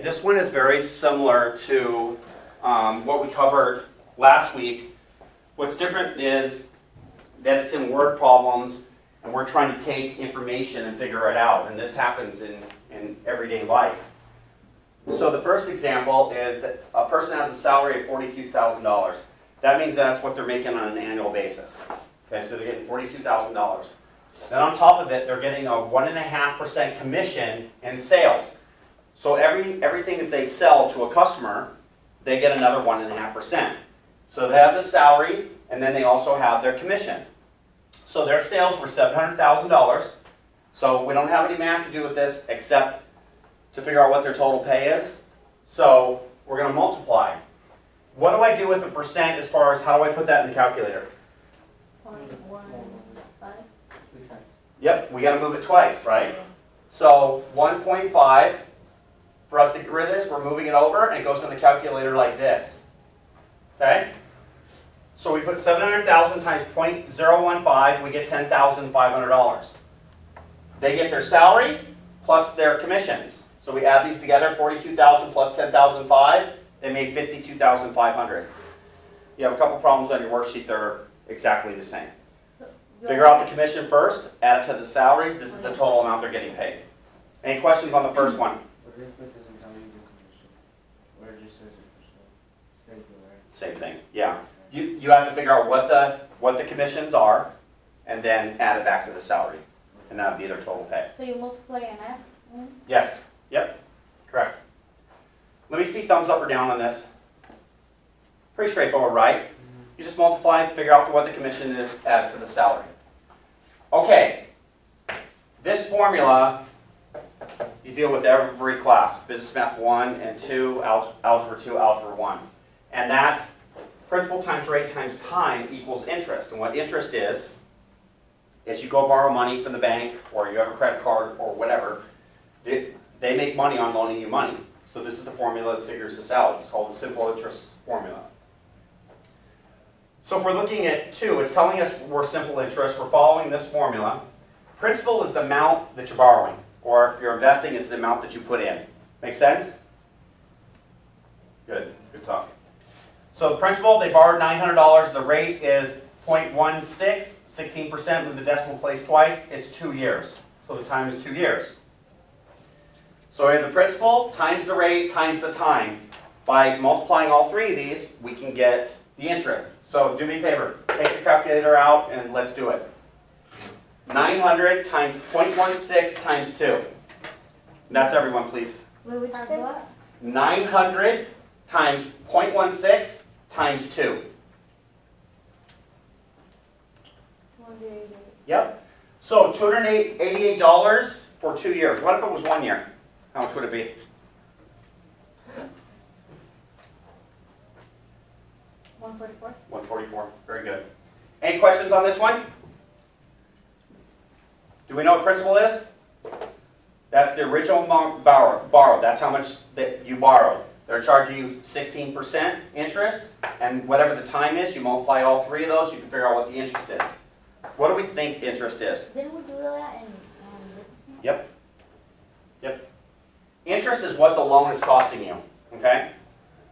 This one is very similar to what we covered last week. What's different is that it's in word problems and we're trying to take information and figure it out. And this happens in everyday life. So the first example is that a person has a salary of $42,000. That means that's what they're making on an annual basis. Okay, so they're getting $42,000. Then on top of it, they're getting a 1.5% commission in sales. So everything that they sell to a customer, they get another 1.5%. So they have the salary, and then they also have their commission. So their sales were $700,000. So we don't have any math to do with this except to figure out what their total pay is. So we're going to multiply. What do I do with the percent as far as how do I put that in the calculator? 0.15. Yep, we got to move it twice, right? So 1.5, for us to get rid of this, we're moving it over, and it goes in the calculator like this. Okay? So we put 700,000 times 0.015, we get $10,500. They get their salary plus their commissions. So we add these together, 42,000 plus 10,005, they made 52,500. You have a couple problems on your worksheet that are exactly the same. Figure out the commission first, add it to the salary, this is the total amount they're getting paid. Any questions on the first one? What if it doesn't tell you the commission? Where it just says it, same thing, right? Same thing, yeah. You have to figure out what the commissions are, and then add it back to the salary. And that would be their total pay. So you multiply and add? Yes, yep, correct. Let me see thumbs up or down on this. Pretty straightforward, right? You just multiply, figure out what the commission is, add it to the salary. Okay, this formula you deal with every class, Business Math 1 and 2, Algebra 2, Algebra 1. And that's principal times rate times time equals interest. And what interest is you go borrow money from the bank, or you have a credit card, or whatever. They make money on loaning you money. So this is the formula that figures this out. It's called the simple interest formula. So if we're looking at 2, it's telling us we're simple interest. We're following this formula. Principal is the amount that you're borrowing, or if you're investing, it's the amount that you put in. Make sense? Good talk. So principal, they borrowed $900. The rate is 0.16, 16%, move the decimal place twice. It's 2 years. So the time is 2 years. So we have the principal times the rate times the time. By multiplying all three of these, we can get the interest. So do me a favor, take the calculator out and let's do it. 900 times 0.16 times 2. And that's everyone, please. What would you say? 900 times 0.16 times 2. Yep. So $288 for 2 years. What if it was 1 year? How much would it be? $144. 144. Very good. Any questions on this one? Do we know what principal is? That's the original amount borrowed. That's how much that you borrowed. They're charging you 16% interest, and whatever the time is, you multiply all three of those, you can figure out what the interest is. What do we think interest is? Didn't we do that in this? Yep. Interest is what the loan is costing you, okay?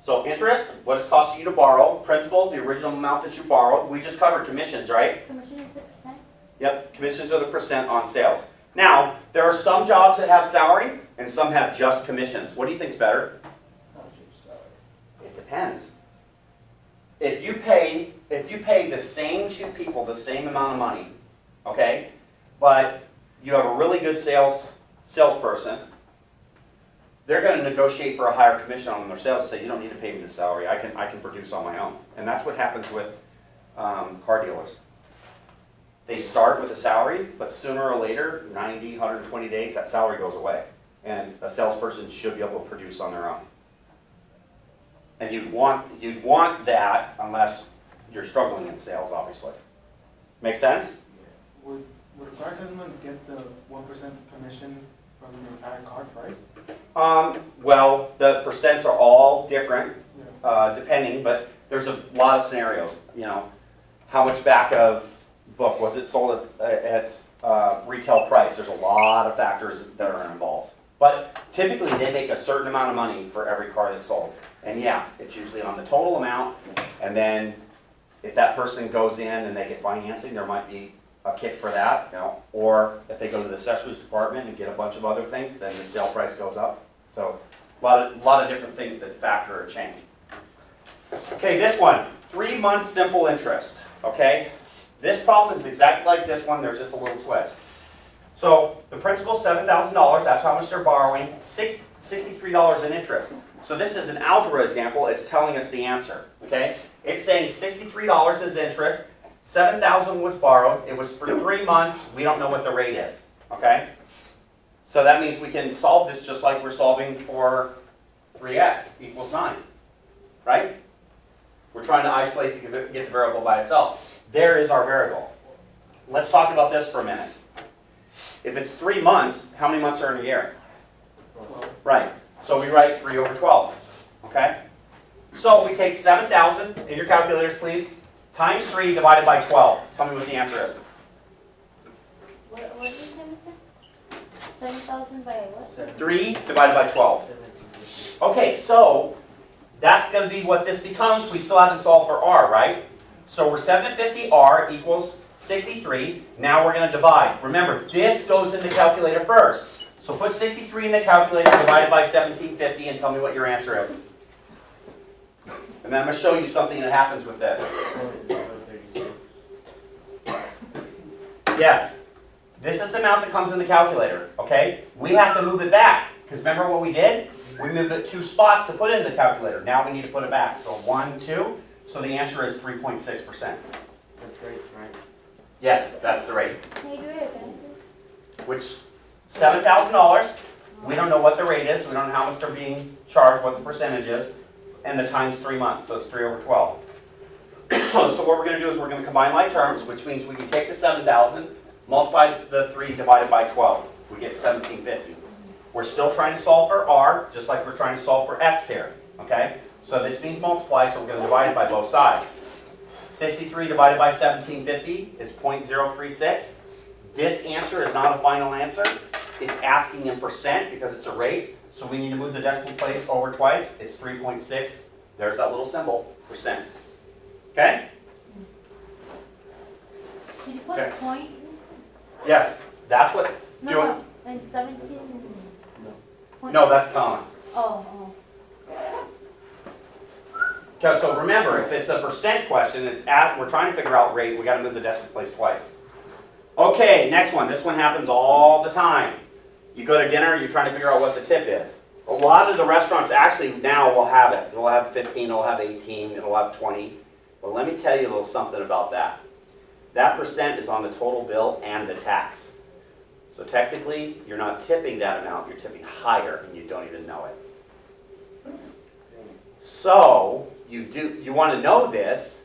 So interest, what it's costing you to borrow. Principal, the original amount that you borrowed. We just covered commissions, right? Commission is the percent? Yep, commissions are the percent on sales. Now, there are some jobs that have salary, and some have just commissions. What do you think is better? It depends. If you pay the same two people the same amount of money, okay, but you have a really good salesperson, they're going to negotiate for a higher commission on their sales and say, you don't need to pay me the salary, I can produce on my own. And that's what happens with car dealers. They start with a salary, but sooner or later, 90, 120 days, that salary goes away. And a salesperson should be able to produce on their own. And you'd want that unless you're struggling in sales, obviously. Make sense? Would a car salesman get the 1% commission from the entire car price? Well, the percents are all different, Yeah. depending, but there's a lot of scenarios. You know, how much back of book was it sold at retail price? There's a lot of factors that are involved. But typically, they make a certain amount of money for every car that's sold. And yeah, it's usually on the total amount, and then if that person goes in and they get financing, there might be a kick for that, you know, or if they go to the accessories department and get a bunch of other things, then the sale price goes up. So a lot of different things that factor or change. Okay, this one, 3 months simple interest, okay? This problem is exactly like this one, there's just a little twist. So the principal is $7,000, that's how much they're borrowing, $63 in interest. So this is an algebra example, it's telling us the answer, okay? It's saying $63 is interest, $7,000 was borrowed, it was for 3 months, we don't know what the rate is, okay? So that means we can solve this just like we're solving for 3x equals 9, right? We're trying to isolate, get the variable by itself. There is our variable. Let's talk about this for a minute. If it's 3 months, how many months are in a year? Right. So we write 3 over 12. Okay? So we take 7,000, in your calculators please, times 3 divided by 12. Tell me what the answer is. What did you say, mister? 7,000 by what? 3 divided by 12. Okay, so that's going to be what this becomes. We still haven't solved for r, right? So we're 750r equals 63. Now we're going to divide. Remember, this goes in the calculator first. So put 63 in the calculator, divided by 1750, and tell me what your answer is. And then I'm going to show you something that happens with this. Yes. This is the amount that comes in the calculator, okay? We have to move it back, because remember what we did? We moved it 2 spots to put it in the calculator. Now we need to put it back. So 1, 2. So the answer is 3.6%. That's right, right? Yes, that's the rate. Can you do it again? Which, $7,000. We don't know what the rate is. We don't know how much they're being charged, what the percentage is. And the times 3 months, so it's 3 over 12. So what we're going to do is we're going to combine like terms, which means we can take the 7,000, multiply the 3 divided by 12. We get 1750. We're still trying to solve for r, just like we're trying to solve for x here. Okay? So this means multiply, so we're going to divide it by both sides. 63 divided by 1750 is 0.036. This answer is not a final answer. It's asking in percent because it's a rate. So we need to move the decimal place over twice. It's 3.6. There's that little symbol, percent. Okay? Did you put Okay. point? Yes, that's what. No, do it. no. And 17? Point? No, that's common. Oh, Okay, so remember, if it's a percent question, we're trying to figure out rate. We got to move the decimal place twice. Okay, next one. This one happens all the time. You go to dinner, you're trying to figure out what the tip is. A lot of the restaurants actually now will have it. It'll have 15, it'll have 18, it'll have 20. But let me tell you a little something about that. That percent is on the total bill and the tax. So technically, you're not tipping that amount, you're tipping higher and you don't even know it. So, you want to know this.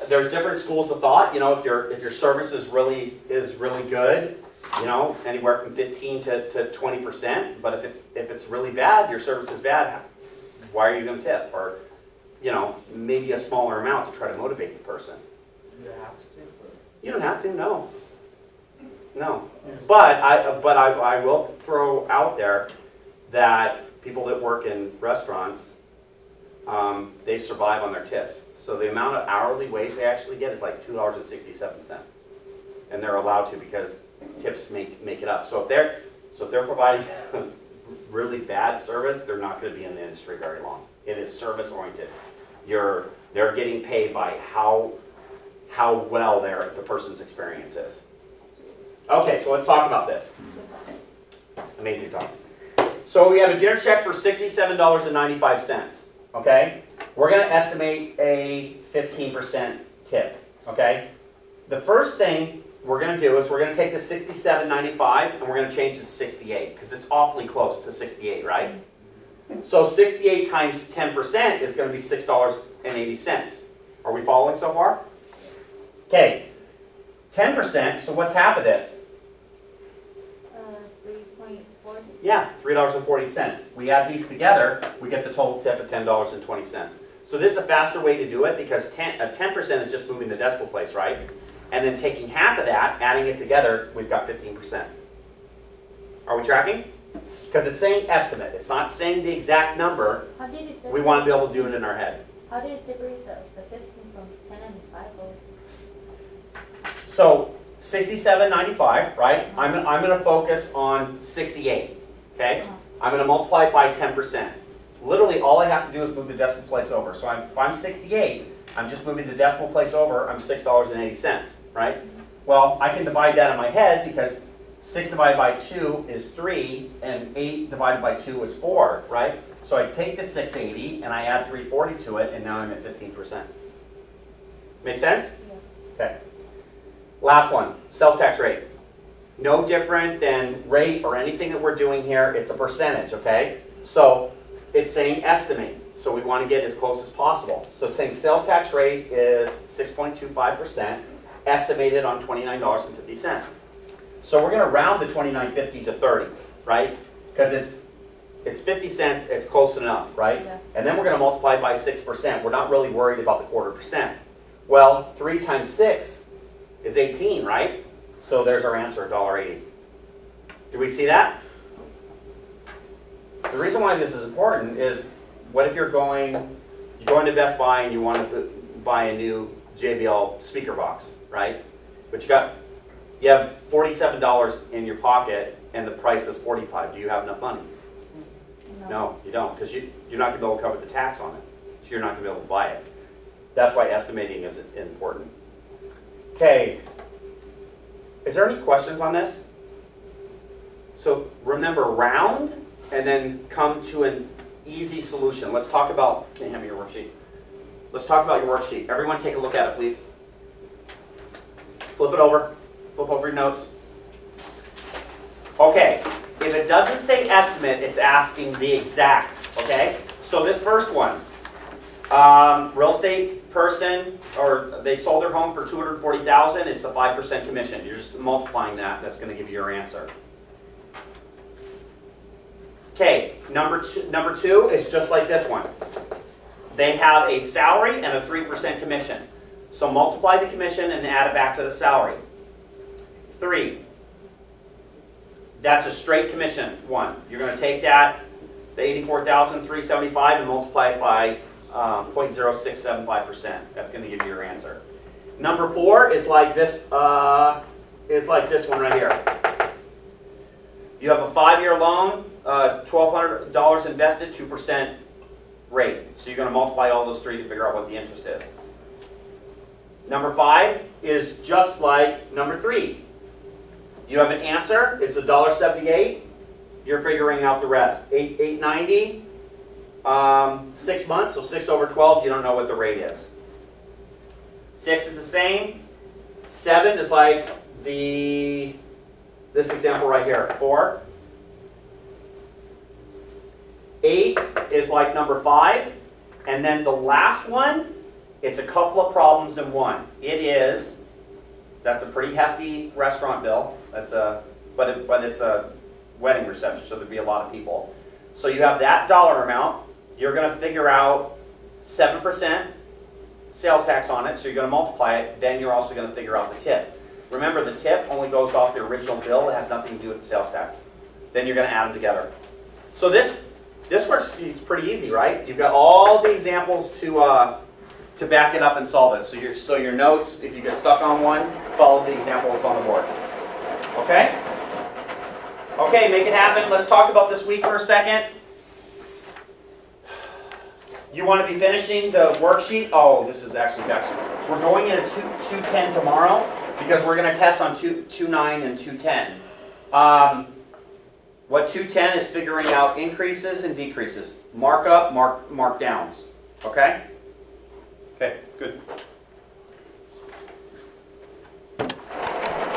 There's different schools of thought. You know, if your service is really good, you know, anywhere from 15 to 20%. But if it's really bad, your service is bad, why are you going to tip? Or, you know, maybe a smaller amount to try to motivate the person. You have to take it. You don't have to, no. No. Yes. But I will throw out there that people that work in restaurants, they survive on their tips. So the amount of hourly wage they actually get is like $2.67. And they're allowed to because tips make it up. So if they're providing really bad service, they're not going to be in the industry very long. It is service oriented. They're getting paid by how well the person's experience is. Okay, so let's talk about this. Amazing talk. So we have a dinner check for $67.95. Okay? We're going to estimate a 15% tip. Okay? The first thing we're going to do is we're going to take the $67.95 and we're going to change it to 68 because it's awfully close to 68, right? So 68 times 10% is going to be $6.80. Are we following so far? Okay. 10%, so what's half of this? 3.40. Yeah, $3.40. We add these together, we get the total tip of $10.20. So this is a faster way to do it because 10% is just moving the decimal place, right? And then taking half of that, adding it together, we've got 15%. Are we tracking? Because it's saying estimate. It's not saying the exact number. How did it separate? We want to be able to do it in our head. How did it separate the 15 from 10 and 5? So 67.95, right? I'm going to focus on 68, okay? I'm going to multiply it by 10%. Literally, all I have to do is move the decimal place over. So if I'm 68, I'm just moving the decimal place over, I'm $6.80, right? Well, I can divide that in my head because 6 divided by 2 is 3, and 8 divided by 2 is 4, right? So I take the 680 and I add 340 to it, and now I'm at 15%. Make sense? Okay. Last one, sales tax rate. No different than rate or anything that we're doing here, it's a percentage, okay? So it's saying estimate, so we want to get as close as possible. So it's saying sales tax rate is 6.25%, estimated on $29.50. So we're going to round the $29.50 to 30, right? Because it's 50 cents, it's close enough, right? Yeah. And then we're going to multiply by 6%. We're not really worried about the 1/4%. Well, 3 times 6 is 18, right? So there's our answer, $1.80. Do we see that? The reason why this is important is, what if you're going to Best Buy and you want to buy a new JBL speaker box, right? But you have $47 in your pocket and the price is $45. Do you have enough money? No, you don't, because you're not going to be able to cover the tax on it. So you're not going to be able to buy it. That's why estimating is important. Okay, is there any questions on this? So remember, round and then come to an easy solution. Let's talk about, can you hand me your worksheet? Let's talk about your worksheet. Everyone take a look at it, please. Flip it over. Flip over your notes. Okay, if it doesn't say estimate, it's asking the exact, okay? So this first one, real estate person, or they sold their home for $240,000, it's a 5% commission. You're just multiplying that, that's going to give you your answer. Okay, number two is just like this one. They have a salary and a 3% commission. So multiply the commission and add it back to the salary. 3. That's a straight commission, 1. You're going to take that, the $84,375, and multiply it by 0.0675%. That's going to give you your answer. Number 4 is like this one right here. You have a 5-year loan, $1,200 invested, 2% rate. So you're going to multiply all those 3 to figure out what the interest is. Number 5 is just like number 3. You have an answer, it's $1.78. You're figuring out the rest. $8.90, 6 months, so 6 over 12, you don't know what the rate is. 6 is the same. 7 is like this example right here, 4. 8 is like number 5. And then the last one, it's a couple of problems in one. That's a pretty hefty restaurant bill. But it's a wedding reception, so there'd be a lot of people. So you have that dollar amount. You're going to figure out 7% sales tax on it, so you're going to multiply it. Then you're also going to figure out the tip. Remember, the tip only goes off the original bill. It has nothing to do with the sales tax. Then you're going to add them together. So this works. It's pretty easy, right? You've got all the examples to back it up and solve it. So your notes, if you get stuck on one, follow the example that's on the board. Okay? Okay, make it happen. Let's talk about this week for a second. You want to be finishing the worksheet? Oh, this is actually back. We're going into 210 tomorrow because we're going to test on 2.9 and 2.10. What 2.10 is figuring out increases and decreases. Mark up, mark downs. Okay? Okay, good.